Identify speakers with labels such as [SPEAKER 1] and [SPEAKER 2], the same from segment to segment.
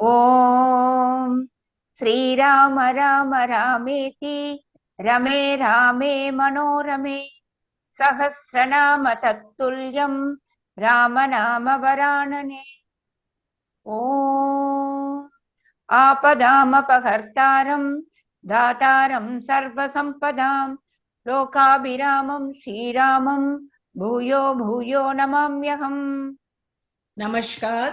[SPEAKER 1] ओम श्रीराम राम रामेति रमे रामे मनोरमे सहस्रनाम तत्तुल्यं राम नाम वरानने। ओम आपदामपहर्तारं दातारं सर्वसंपदां लोकाभिरामं श्रीरामं भूयो भूयो नमाम्यहम्।
[SPEAKER 2] Namaskar.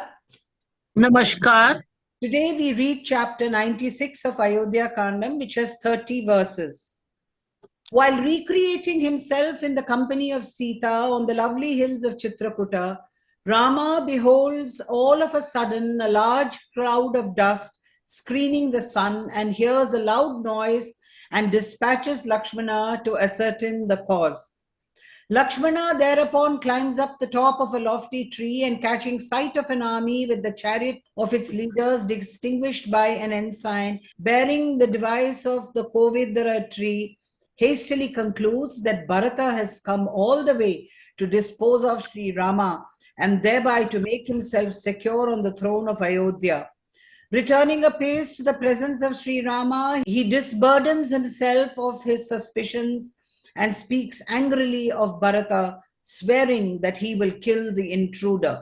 [SPEAKER 3] नमस्कार।
[SPEAKER 2] Today we read chapter 96 of Ayodhya Kandam, which has 30 verses. While recreating himself in the company of Sita on the lovely hills of Chitrakuta, Rama beholds all of a sudden a large cloud of dust screening the sun and hears a loud noise and dispatches Lakshmana to ascertain the cause. Lakshmana thereupon climbs up the top of a lofty tree and, catching sight of an army with the chariot of its leaders distinguished by an ensign bearing the device of the Kovidara tree, hastily concludes that Bharata has come all the way to dispose of Sri Rama and thereby to make himself secure on the throne of Ayodhya. Returning apace to the presence of Sri Rama, he disburdens himself of his suspicions and speaks angrily of Bharata, swearing that he will kill the intruder.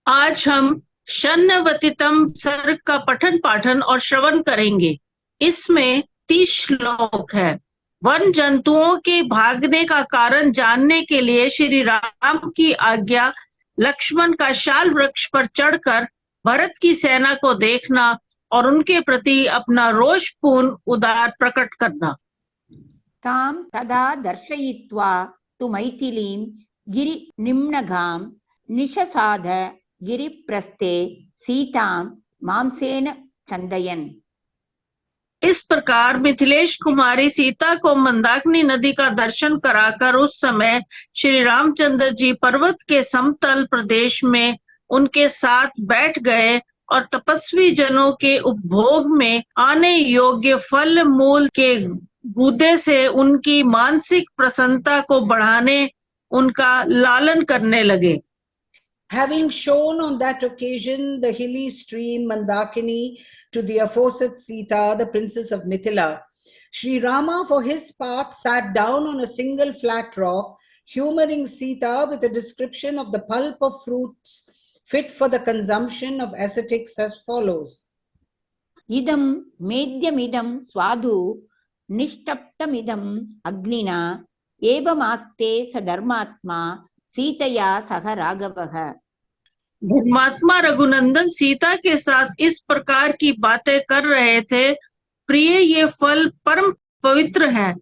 [SPEAKER 3] आज हम शन्नवतितम सर्ग का पठन पाठन और श्रवण करेंगे। इसमें 30 श्लोक है। वन जंतुओं के भागने का कारण जानने के लिए श्री राम की आज्ञा लक्ष्मण का शाल वृक्ष पर चढ़कर भरत की सेना को देखना और उनके प्रति अपना रोषपूर्ण उदार प्रकट करना।
[SPEAKER 1] तां तदा दर्शयित्वा तु मैथिलीं गिरि निम्नगां निशसाद गिरिप्रस्थे सीतां मांसेन चंदयन्।
[SPEAKER 3] इस प्रकार मिथिलेश कुमारी सीता को मंदाकिनी नदी का दर्शन कराकर उस समय श्री रामचंद्र जी पर्वत के समतल प्रदेश में उनके साथ बैठ गए और तपस्वी जनों के उपभोग में आने योग्य फल मूल के गूदे से उनकी मानसिक प्रसन्नता को बढ़ाने उनका लालन करने लगे।
[SPEAKER 2] Having shown on that occasion the hilly stream Mandakini to the aforesaid Sita, the princess of Mithila, Sri Rama for his part sat down on a single flat rock, humoring Sita with a description of the pulp of fruits fit for the consumption of ascetics as follows.
[SPEAKER 1] Idam medyamidam swadu nishtaptamidam agnina evamaste sadharmatma सीतया सह राघवः।
[SPEAKER 3] धर्मात्मा रघुनंदन सीता के साथ इस प्रकार की बातें कर रहे थे। प्रिय, ये फल परम पवित्र है,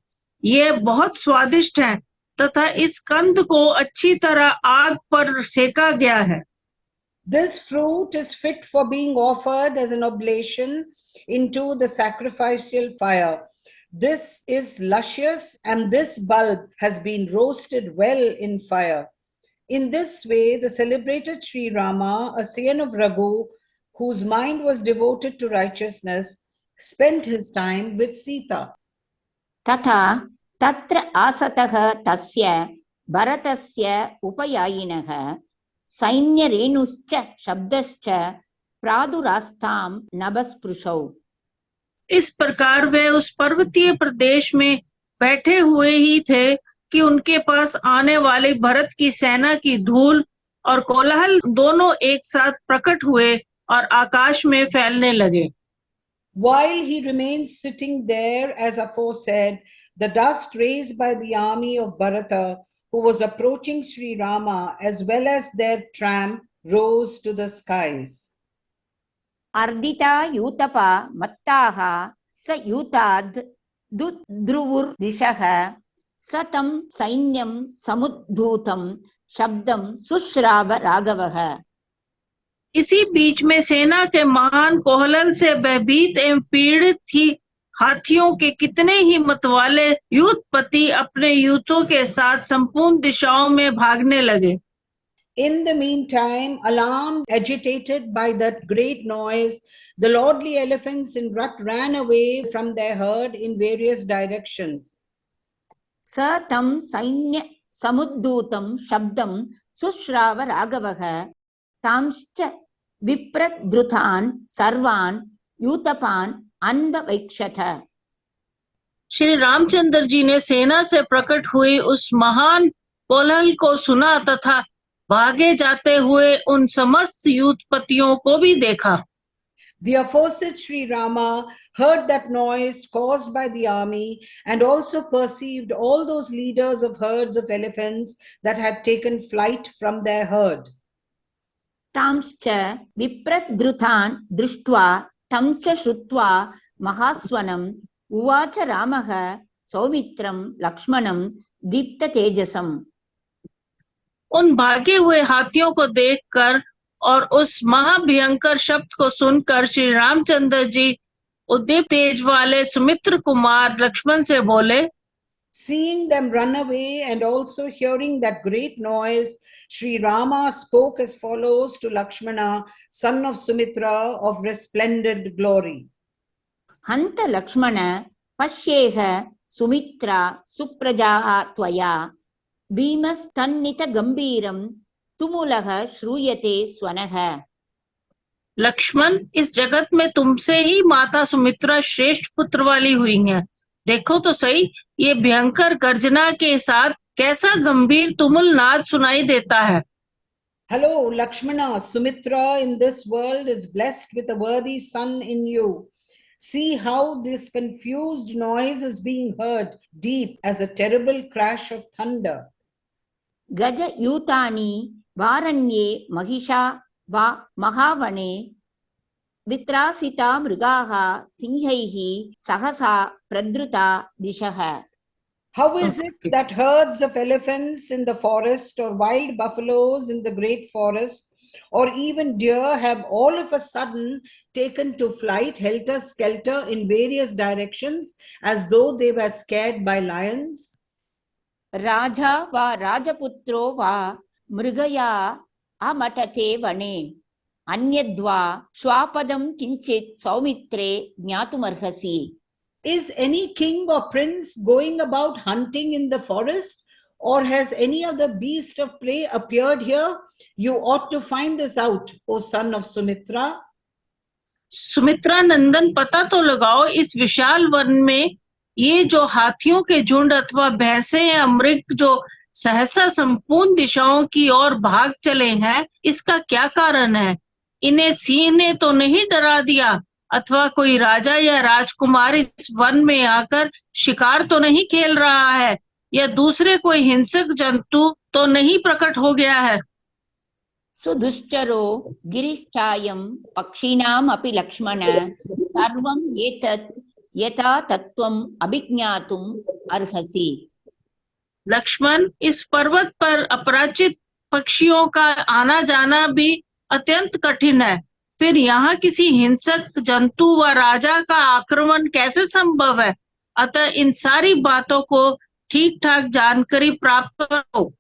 [SPEAKER 3] ये बहुत स्वादिष्ट है तथा इस कंद को अच्छी तरह आग पर सेका गया है।
[SPEAKER 2] This fruit is fit for being offered as an oblation into the sacrificial fire. This is luscious and this bulb has been roasted well in fire. In this way, the celebrated Sri Rama, a son of Raghu, whose mind was devoted to righteousness, spent his time with Sita.
[SPEAKER 1] तथा तत्र आसतः तस्य भरतस्य उपयायिनः सैन्यरेणुश्च शब्दश्च प्रादुरास्तां नभस्पृशौ।
[SPEAKER 3] इस प्रकार वे उस पर्वतीय प्रदेश में बैठे हुए ही थे कि उनके पास आने वाले भरत की सेना की धूल और कोलाहल दोनों एक साथ प्रकट हुए और आकाश में फैलने लगे।
[SPEAKER 2] While he remained sitting there as aforesaid, the dust raised by the army of Bharata, who was approaching Sri Rama, as well as their tram, rose to the skies.
[SPEAKER 1] अर्दिता यूतपा मत्ताः स यूताद् दुद्रुवुर्दिशः सतं सैन्यं समुद्धूतं शब्दं सुश्राव राघवः।
[SPEAKER 3] इसी बीच में सेना के महान कोहलल से भयभीत एवं पीड़ित थी हाथियों के कितने ही मतवाले यूथपति अपने यूथों के साथ संपूर्ण दिशाओं में भागने लगे।
[SPEAKER 2] In the meantime, alarmed, agitated by that great noise, the lordly elephants in rut ran away from their herd in various directions.
[SPEAKER 1] स तं सैन्य समुद्धूतं शब्दं सुश्राव राघवः तांश्च विप्रद्रुतान् सर्वान् यूतपान् अन्ववैक्षत।
[SPEAKER 3] श्री रामचंद्र जी ने सेना से प्रकट हुई उस महान कोलाहल को सुना तथा भागे जाते हुए उन समस्त यूथपतियों को भी देखा।
[SPEAKER 2] The aforesaid Sri Rama heard that noise caused by the army and also perceived all those leaders of herds of elephants that had taken flight from their herd.
[SPEAKER 1] तांश्च विप्रद्रुतान् दृष्ट्वा तं च श्रुत्वा महास्वनम् उवाच रामः सौमित्रं लक्ष्मणं दीप्ततेजसम्।
[SPEAKER 3] उन भागे हुए हाथियों को देखकर और उस महाभयंकर शब्द को सुनकर श्री रामचंद्र जी उद्दीप्त तेज वाले सुमित्र कुमार लक्ष्मण से बोले।
[SPEAKER 2] Seeing them run away and also hearing that great noise, Sri Rama spoke as follows to Lakshmana, son of Sumitra, of resplendent glory.
[SPEAKER 1] हन्त लक्ष्मण पश्येह सुमित्रा सुप्रजाः त्वया भीमस्तन्नित गंभीरं तुमुलः श्रूयते स्वनः।
[SPEAKER 3] लक्ष्मण, इस जगत में तुमसे ही माता सुमित्रा श्रेष्ठ पुत्र वाली हुई हैं। देखो तो सही, ये भयंकर गर्जना के साथ कैसा गंभीर तुमुल नाद सुनाई देता है।
[SPEAKER 2] Hello, Lakshmana, Sumitra in this world is blessed with a worthy son in you. See how this confused noise is being heard deep as a terrible crash of thunder.
[SPEAKER 1] गज यूतानि वारण्ये महिषा वा महावने वित्रासिता मृगाः सिंहैः सहसा प्रद्रुता दिशः।
[SPEAKER 2] How is it that herds of elephants in the forest or wild buffaloes in the great forest or even deer have all of a sudden taken to flight helter-skelter in various directions as though they were scared by lions?
[SPEAKER 1] राजा वा राजपुत्रो वा मृगया अमटते वने अन्यद्वा स्वापदं किंचित् सौमित्रे ज्ञातुमर्हसि।
[SPEAKER 2] Is any king or prince going about hunting in the forest, or has any other beast of prey appeared here? You ought to find this out, O son of Sumitra.
[SPEAKER 3] Sumitra नंदन, पता तो लगाओ, इस विशाल one में ये जो हाथियों के झुंड अथवा भैंसे या मृग जो सहसा संपूर्ण दिशाओं की ओर भाग चले हैं, इसका क्या कारण है? इन्हें सिंह ने तो नहीं डरा दिया अथवा कोई राजा या राजकुमार इस वन में आकर शिकार तो नहीं खेल रहा है, या दूसरे कोई हिंसक जंतु तो नहीं प्रकट हो गया है।
[SPEAKER 1] सुदुश्चरो गिरिश्चायं पक्षिणाम् अपि लक्ष्मण सर्वं एतत् यथा तत्त्वम् अभिज्ञातुम् अर्हसि।
[SPEAKER 3] लक्ष्मण, इस पर्वत पर अपराजित पक्षियों का आना जाना भी अत्यंत कठिन है, फिर यहाँ किसी हिंसक जंतु व राजा का आक्रमण कैसे संभव है? अतः इन सारी बातों को ठीक ठाक जानकारी प्राप्त करो।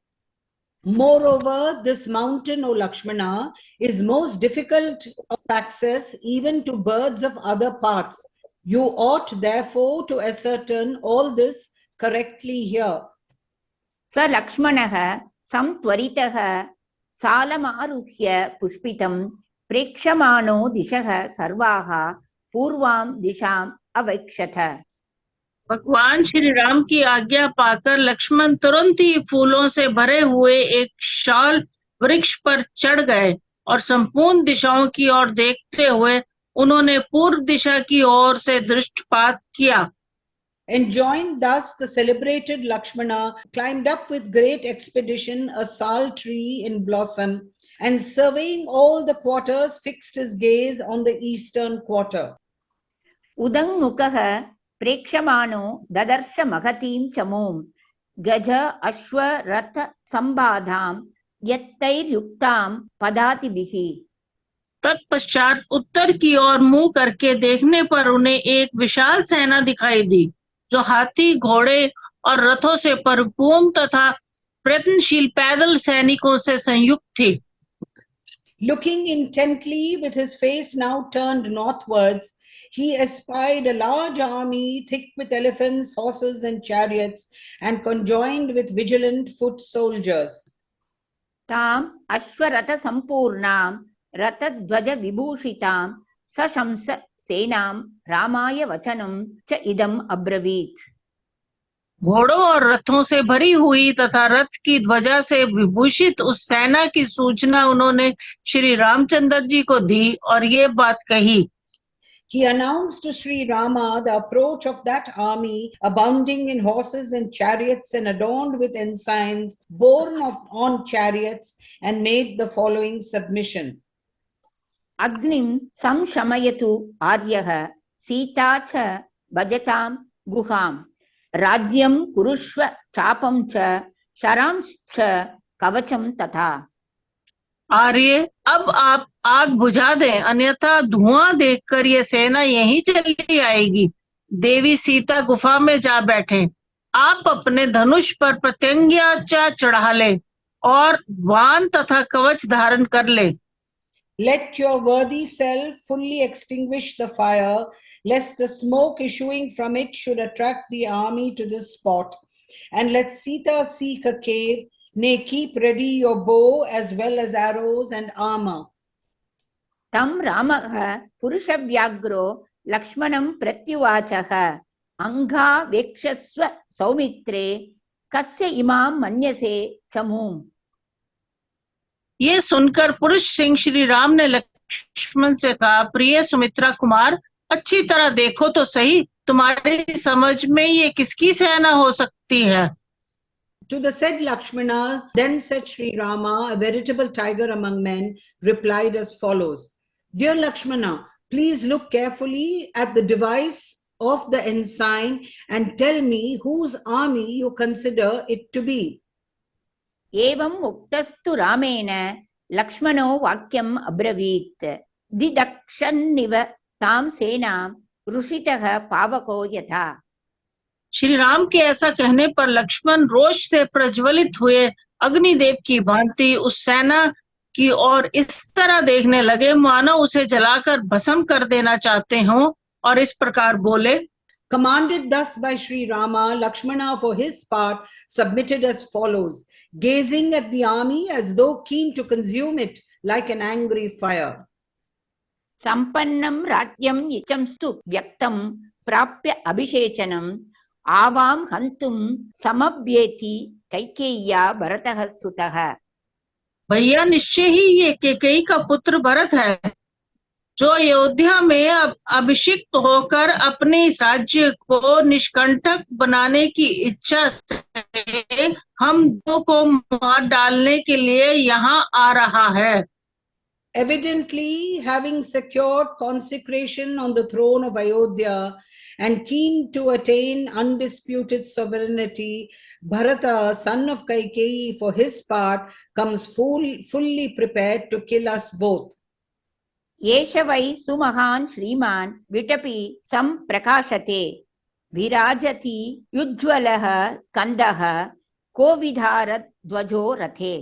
[SPEAKER 2] Moreover, this mountain, O Lakshmana, is most difficult of access even to birds of other parts. You ought therefore to ascertain all this correctly here.
[SPEAKER 1] स लक्ष्मणः संत्वरितः सालमारुह्य पुष्पितं प्रेक्षमाणो दिशः सर्वाः पूर्वां दिशाम् अवैक्षत।
[SPEAKER 3] भगवान श्री राम की आज्ञा पाकर लक्ष्मण तुरंत ही फूलों से भरे हुए एक शाल वृक्ष पर चढ़ गए और संपूर्ण दिशाओं की ओर देखते हुए उन्होंने पूर्व दिशा की ओर से दृष्टिपात किया।
[SPEAKER 2] Enjoined thus, the celebrated Lakshmana climbed up with great expedition a sal tree in blossom, and surveying all the quarters fixed his gaze on the eastern quarter.
[SPEAKER 1] उदङ्मुखः प्रेक्षमाणो ददर्श महतीं चमूं गज अश्व रथ संबाधां यत्तैर्युक्तां पदातिभिः।
[SPEAKER 3] तत्पश्चात उत्तर की ओर मुंह करके देखने पर उन्हें एक विशाल सेना दिखाई दी जो हाथी, घोड़े और रथों से परिपूर्ण तथा प्रयत्नशील पैदल सैनिकों से संयुक्त थी।
[SPEAKER 2] Looking intently with his face now turned northwards, he espied a large army thick with elephants, horses and chariots, and conjoined with vigilant foot soldiers.
[SPEAKER 1] ताम् अश्वरथ सम्पूर्णां रथध्वज विभूषितां सशंस सेनां रामाय वचनं च इदम् अब्रवीत्।
[SPEAKER 3] घोड़ों और रथों से भरी हुई तथा रथ की ध्वजा से विभूषित उस सेना की सूचना उन्होंने श्री रामचंद्र जी को दी और ये बात कही।
[SPEAKER 2] He announced to Sri Rama the approach of that army, abounding in horses and chariots and adorned with ensigns, borne on chariots, and made the following submission.
[SPEAKER 1] अग्निं संशमयतु आर्यः सीता च भजतां गुहां राज्यं कुरुष्व चापं च शरांश्च कवचं तथा।
[SPEAKER 3] आर्य, अब आप आग बुझा दें, अन्यथा धुआं देखकर ये सेना यहीं चली आएगी। देवी सीता गुफा में जा बैठे, आप अपने धनुष पर प्रत्यंगिया चढ़ा ले और वान तथा कवच धारण कर ले।
[SPEAKER 2] Let your worthy self fully extinguish the fire, lest the smoke issuing from it should attract the army to this spot. And let Sita seek a cave, nay, keep ready your bow as well as arrows and armor.
[SPEAKER 1] तं रामः पुरुषव्याघ्रो लक्ष्मणं प्रत्युवाचः अंघावेक्षस्व सौमित्रे कस्य इमां मन्यसे चमूम्।
[SPEAKER 3] ये सुनकर पुरुष सिंह श्री राम ने लक्ष्मण से कहा, प्रिय सुमित्रा कुमार, अच्छी तरह देखो तो सही, तुम्हारी समझ में ये किसकी सेना हो सकती है।
[SPEAKER 2] To the said Lakshmana, then said Sri Rama, a veritable tiger among men, replied as follows. Dear Lakshmana, please look carefully at the device of the ensign and tell me whose army you consider it to be.
[SPEAKER 1] एवं उक्तस्तु रामेण लक्ष्मणो वाक्यम् अब्रवीत् दिदक्षन्निव तां सेनां रुषितः पावको यथा।
[SPEAKER 3] श्री राम के ऐसा कहने पर लक्ष्मण रोष से प्रज्वलित हुए अग्निदेव की भांति उस सेना की ओर इस तरह देखने लगे मानो उसे जलाकर भस्म कर देना चाहते हों, और इस प्रकार बोले।
[SPEAKER 2] Commanded thus by Sri Rama, Lakshmana for his part submitted as follows, gazing at the army as though keen to consume it like an angry fire.
[SPEAKER 1] सम्पन्नं राज्यं यचंस्तु व्यक्तं प्राप्य अभिषेचनम् आवां हन्तुं समभ्येति कैकेय्या भरतः सुतः।
[SPEAKER 3] भैया, निश्चय ही ये कैकेयी का पुत्र भरत है, जो अयोध्या में अभिषिक्त होकर अपने राज्य को निष्कंटक बनाने की इच्छा से हम दो को मार डालने के लिए यहाँ आ रहा है।
[SPEAKER 2] Evidently, having secured consecration on the throne of Ayodhya and keen to attain undisputed sovereignty, Bharata, son of Kaikeyi, for his part, comes fully prepared to kill us both.
[SPEAKER 1] एष वै सुमहान् श्रीमान् विटपि सम्प्रकाशते विराजति युज्ज्वलः स्कन्दः कोविधारध्वजो रथे।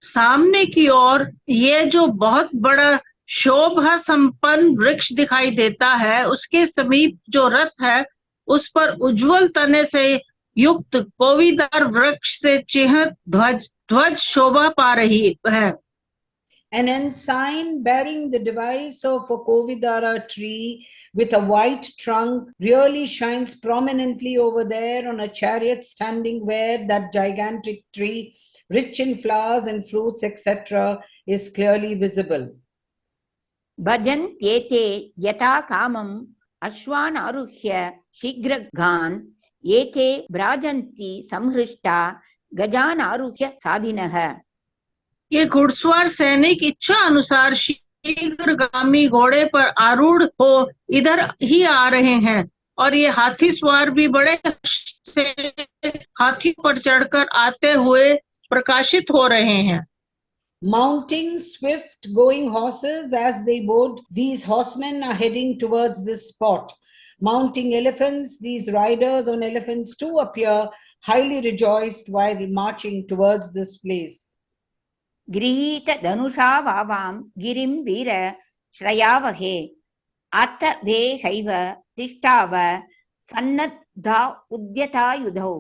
[SPEAKER 3] सामने की ओर ये जो बहुत बड़ा शोभा संपन्न वृक्ष दिखाई देता है, उसके समीप जो रथ है उस पर उज्जवल तने से युक्त कोविदार वृक्ष से चिह्नित ध्वज शोभा पा रही है।
[SPEAKER 2] An ensign bearing the device of a Kovidara tree with a white trunk really shines prominently over there on a chariot standing where that gigantic tree, rich in flowers and fruits, etc., is clearly visible.
[SPEAKER 1] भजन्त्येते यथा कामम् अश्वान् आरुह्य शीघ्रगान् एते भ्राजन्ति संहृष्टा गजान् आरुह्य साधिनः।
[SPEAKER 3] ये घुड़सवार सैनिक इच्छा अनुसार शीघ्रगामी घोड़े पर आरूढ़ हो इधर ही आ रहे हैं, और ये हाथी सवार भी बड़े से हाथी पर चढ़कर आते हुए प्रकाशित हो रहे हैं।
[SPEAKER 2] Mounting swift going horses as they would, these horsemen are heading towards this spot. Mounting elephants, these riders on elephants too appear highly rejoiced while marching towards this place.
[SPEAKER 1] गृहीत धनुषा वावां गिरिं वीर श्रयावहे अथ वे हैव तिष्ठाव सन्नद्धा उद्यता युधौ।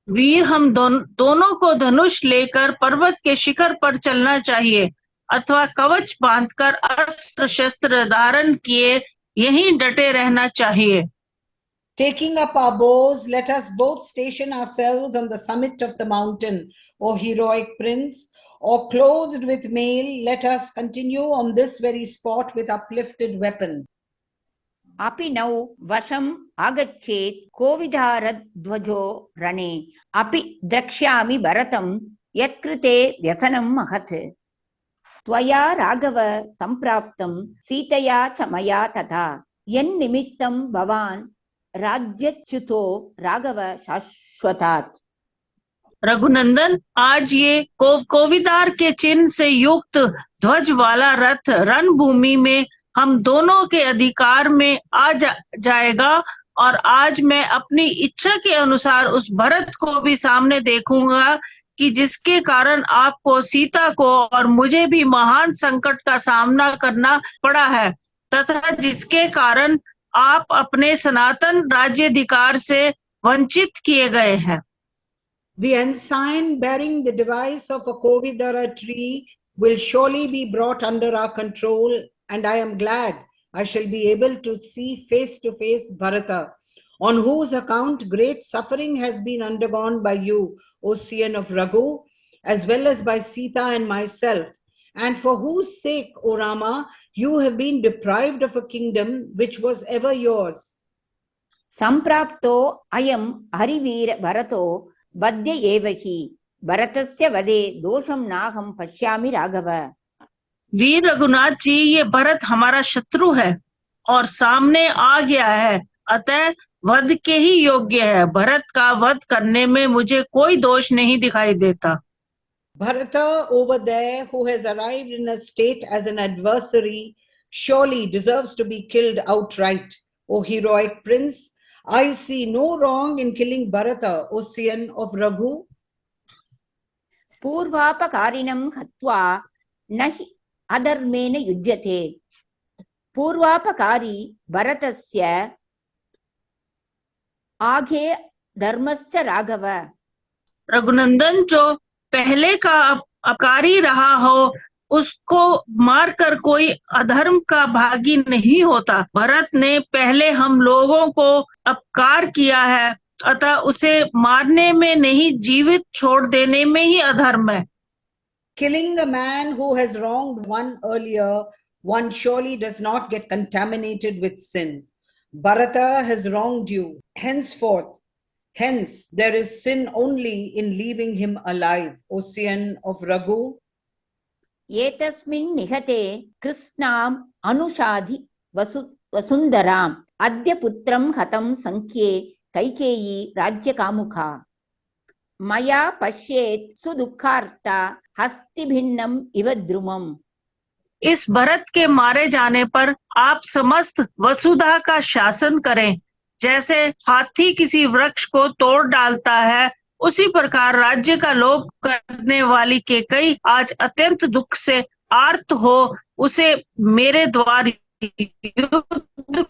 [SPEAKER 3] वीर हम दोनों को धनुष लेकर पर्वत के शिखर पर चलना चाहिए अथवा कवच बांधकर अस्त्र शस्त्र धारण किए यहीं डटे रहना चाहिए।
[SPEAKER 2] Taking up our bows, let us both station ourselves on the summit of the mountain, O heroic prince, or clothed with mail, let us continue on this very spot with uplifted weapons.
[SPEAKER 1] अपि नौ वशम् आगच्छेत् कोविदारध्वजो रणे अपि द्रक्ष्यामि भरतं यत्कृते व्यसनं महत् त्वया राघव सम्प्राप्तं सीतया च मया तथा यन्निमित्तं भवान् राज्यच्युतो राघव शाश्वतात्।
[SPEAKER 3] रघुनंदन, आज ये कोविदार के चिन्ह से युक्त ध्वज वाला रथ रणभूमि में हम दोनों के अधिकार में आ जाएगा और आज मैं अपनी इच्छा के अनुसार उस भरत को भी सामने देखूंगा कि जिसके कारण आपको, सीता को और मुझे भी महान संकट का सामना करना पड़ा है तथा जिसके कारण आप अपने सनातन राज्याधिकार से वंचित किए गए हैं।
[SPEAKER 2] The ensign bearing the device of a Kovidara tree will surely be brought under our control, and I am glad I shall be able to see face to face Bharata, on whose account great suffering has been undergone by you, O Scion of Raghu, as well as by Sita and myself, and for whose sake, O Rama, you have been deprived of a kingdom which was ever yours.
[SPEAKER 1] सम्प्राप्तो अयम् हरिवीर भरतो वद्य एव हि भरतस्य वदे दोषं नाहं पश्यामि राघव।
[SPEAKER 3] वीर रघुनाथ जी, ये भरत हमारा शत्रु है और सामने आ गया है, अतः वध के ही योग्य है। भरत का वध करने में मुझे कोई दोष नहीं दिखाई देता।
[SPEAKER 2] Bharata over there, who has arrived in a state as an adversary, surely deserves to be killed outright. O heroic prince, I see no wrong in killing Bharata, O Scion of Raghu.
[SPEAKER 1] पूर्वापकारिणं हत्वा न हि अधर्मेण युज्यते। पूर्वापकारी भरतस्य आगे धर्मश्च राघव।
[SPEAKER 3] रघुनंदन, जो पहले का अपकारी रहा हो उसको मारकर कोई अधर्म का भागी नहीं होता। भरत ने पहले हम लोगों को अपकार किया है, अतः उसे मारने में नहीं, जीवित छोड़ देने में ही अधर्म है।
[SPEAKER 2] Killing a man who has wronged one earlier, one surely does not get contaminated with sin. Bharata has wronged you. Hence, there is sin only in leaving him alive, O Scion of Raghu.
[SPEAKER 1] एतस्मिन् निहते कृष्णाम् अनुषाधि वसुन्धराम् अद्य पुत्रं हतं संख्ये कैकेयी राज्यकामुका मया पश्येत् सुदुःखार्ता हस्तिभिन्नम् इव द्रुमम्।
[SPEAKER 3] इस भरत के मारे जाने पर आप समस्त वसुधा का शासन करें। जैसे हाथी किसी वृक्ष को तोड़ डालता है, उसी प्रकार राज्य का लोभ करने वाली केकई आज अत्यंत दुख से आर्त हो उसे मेरे द्वार युद्ध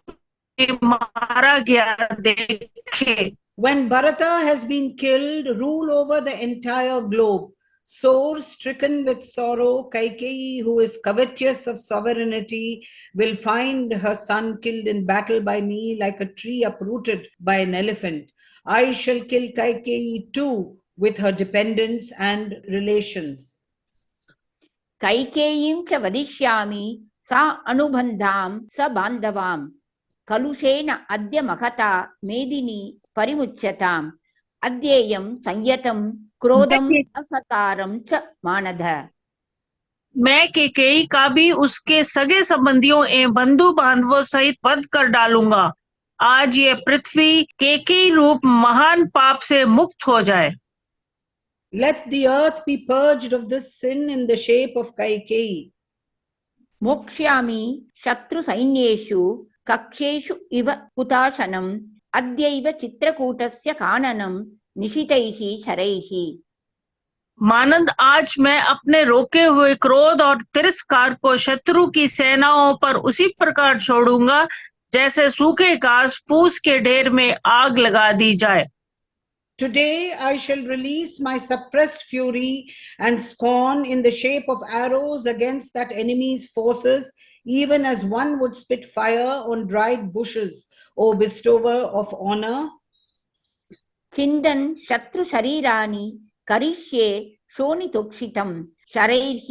[SPEAKER 3] में मारा गया देखे।
[SPEAKER 2] When Bharata has been killed, rule over the entire globe. Sore stricken with sorrow, Kaikeyi, who is covetous of sovereignty, will find her son killed in battle by me like a tree uprooted by an elephant. I shall kill Kaikeyi too with her dependents and relations.
[SPEAKER 1] कैकेयीं च वदिष्यामि सा अनुबन्धां स बान्धवां कलुषेण अद्य महता मेदिनी परिमुच्यताम् अद्येयं संयतं क्रोधम् असतारं च मानद।
[SPEAKER 3] मैं केकेयी का भी उसके सगे संबंधियों एवं बंधु बांधवों सहित वध कर डालूंगा। आज ये पृथ्वी केकेयी रूप महान पाप से मुक्त हो जाए।
[SPEAKER 2] Let the earth be purged of this sin in the shape of Kaikeyi.
[SPEAKER 1] मोक्ष्यामि शत्रु सैन्येषु कक्षेषु इव हुताशनम् अद्यैव चित्रकूटस्य काननं निशितैः शरैः।
[SPEAKER 3] मानंद, आज मैं अपने रोके हुए क्रोध और तिरस्कार को शत्रु की सेनाओं पर उसी प्रकार छोड़ूंगा जैसे सूखे घास फूस के ढेर में आग लगा दी जाए।
[SPEAKER 2] Today I shall release my suppressed fury and scorn in the shape of arrows against that enemy's forces, even as one would spit fire on dried bushes, O bestower of honor.
[SPEAKER 1] चिन्दन् शत्रुशरीराणि करिष्ये शोणितोक्षितं शरैः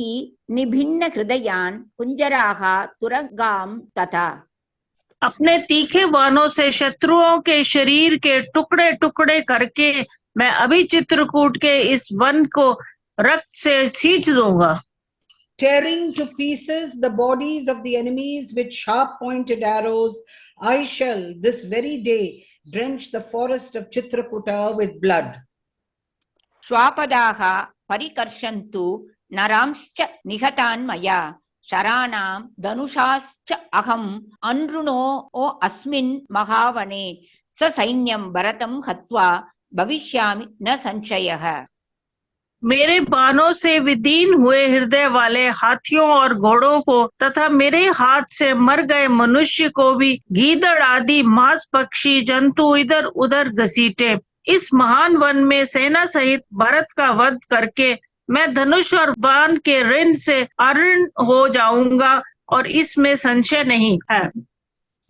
[SPEAKER 1] निभिन्नहृदयान् कुञ्जराः तुरगां तथा।
[SPEAKER 3] अपने तीखे बाणों से शत्रुओं के शरीर के टुकड़े टुकड़े करके मैं अभी चित्रकूट के इस वन को रक्त से सींच दूंगा।
[SPEAKER 2] Tearing to pieces the bodies of the enemies with sharp-pointed arrows, I shall this very day drench the forest of Chitrakuta with blood.
[SPEAKER 1] श्वापदाः परिकर्षन्तु नरांश्च निहतान् मया शराणां धनुषाश्च अहम् अनृणो अस्मिन् महावने ससैन्यं भरतं हत्वा भविष्यामि न संशयः।
[SPEAKER 3] मेरे बाणों से विदीन हुए हृदय वाले हाथियों और घोड़ों को तथा मेरे हाथ से मर गए मनुष्य को भी गीदड़ आदि मांस पक्षी जंतु इधर उधर घसीटे इस महान वन में सेना सहित भरत का वध करके मैं धनुष और बाण के ऋण से अऋण हो जाऊंगा और इसमें संशय नहीं है।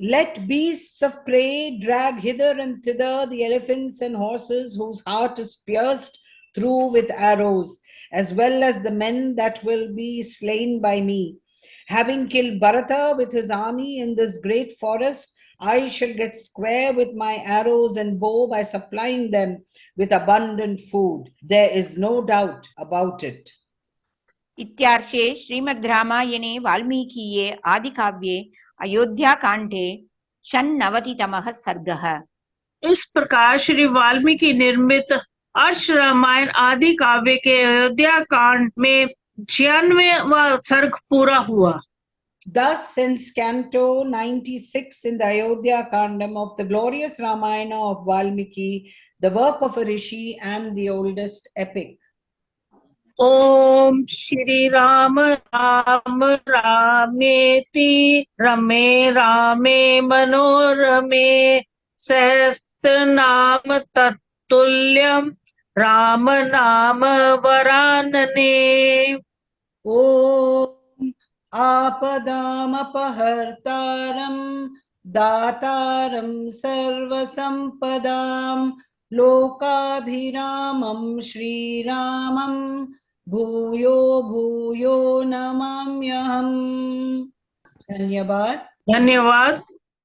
[SPEAKER 2] Let beasts of prey drag hither and thither the elephants and horses whose heart is pierced through with arrows, as well as the men that will be slain by me. Having killed Bharata with his army in this great forest, I shall get square with my arrows and bow by supplying them with abundant food. There is no doubt about it.
[SPEAKER 1] इत्यार्षे श्रीमद् रामायणे वाल्मीकीये आदिकाव्ये अयोध्याकाण्डे षण्णवतितमः सर्गः।
[SPEAKER 3] इस प्रकार श्री वाल्मीकि निर्मित अर्ष रामायण आदि काव्य के अयोध्या कांड में 96वां सर्ग पूरा हुआ।
[SPEAKER 2] Thus ends Canto 96 in the Ayodhya Kandam of the glorious Ramayana of Valmiki, the work of a rishi and the oldest epic.
[SPEAKER 3] ओम श्री राम राम रामेति रमे रामे मनोरमे सहस्त्र नाम तत्तुल्यम राम नाम वरानने।
[SPEAKER 2] Om Apadam Apahartaram Dataram Sarvasampadam Lokabhiramam Shri Ramam Bhuyo Bhuyo Namamyaham. Dhanyabad.
[SPEAKER 3] धन्यवाद।